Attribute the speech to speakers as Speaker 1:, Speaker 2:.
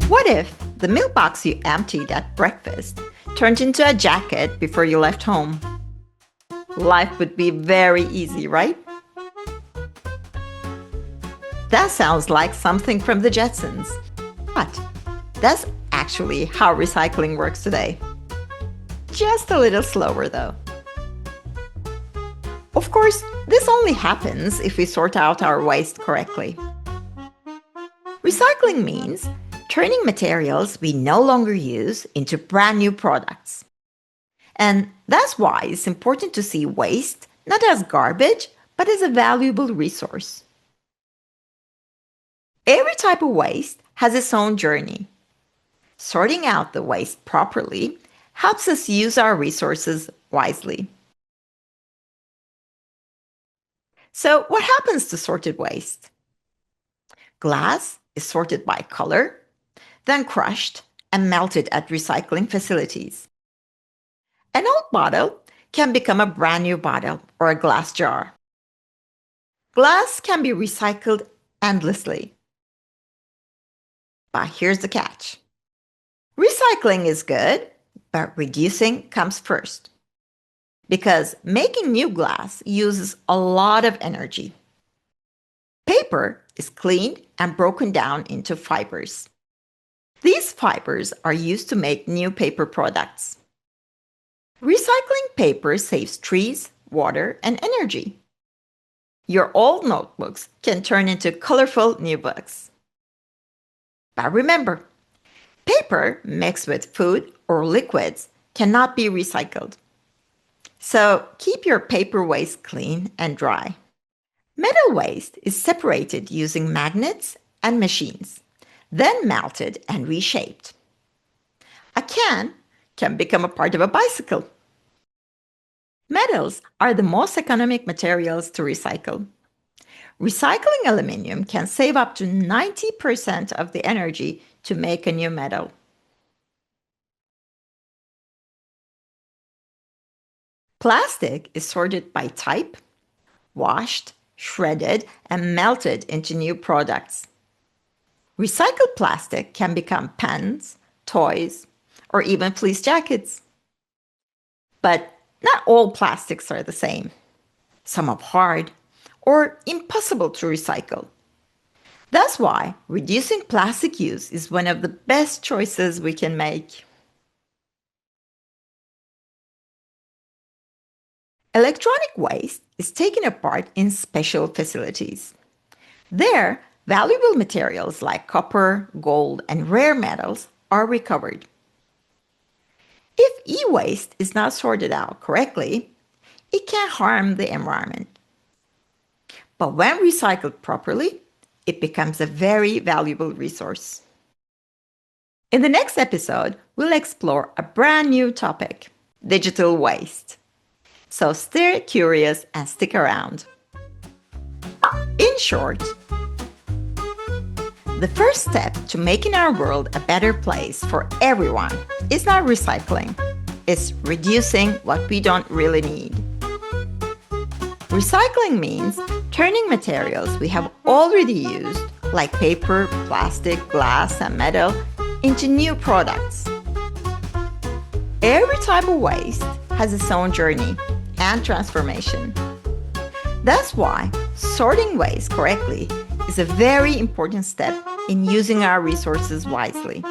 Speaker 1: What if the milk box you emptied at breakfast turned into a jacket before you left home? Life would be very easy, right? That sounds like something from the Jetsons. But that's actually how recycling works today. Just a little slower though. Of course, this only happens if we sort out our waste correctly. Recycling means turning materials we no longer use into brand new products. And that's why it's important to see waste not as garbage, but as a valuable resource. Every type of waste has its own journey. Sorting out the waste properly helps us use our resources wisely. So, what happens to sorted waste? Glass is sorted by color, then crushed and melted at recycling facilities. An old bottle can become a brand new bottle or a glass jar. Glass can be recycled endlessly. But here's the catch. Recycling is good, but reducing comes first. Because making new glass uses a lot of energy. Paper is cleaned and broken down into fibers. These fibers are used to make new paper products. Recycling paper saves trees, water, and energy. Your old notebooks can turn into colorful new books. But remember, paper mixed with food or liquids cannot be recycled. So keep your paper waste clean and dry. Metal waste is separated using magnets and machines, then melted and reshaped. A can become a part of a bicycle. Metals are the most economic materials to recycle. Recycling aluminum can save up to 90% of the energy to make a new metal. Plastic is sorted by type, washed, shredded, and melted into new products. Recycled plastic can become pens, toys, or even fleece jackets. But not all plastics are the same. Some are hard or impossible to recycle. That's why reducing plastic use is one of the best choices we can make. Electronic waste is taken apart in special facilities. There, valuable materials like copper, gold, and rare metals are recovered. If e-waste is not sorted out correctly, it can harm the environment. But when recycled properly, it becomes a very valuable resource. In the next episode, we'll explore a brand new topic, digital waste. So stay curious and stick around. In short, the first step to making our world a better place for everyone is not recycling, it's reducing what we don't really need. Recycling means turning materials we have already used, like paper, plastic, glass, and metal, into new products. Every type of waste has its own journey and transformation. That's why sorting waste correctly is a very important step in using our resources wisely.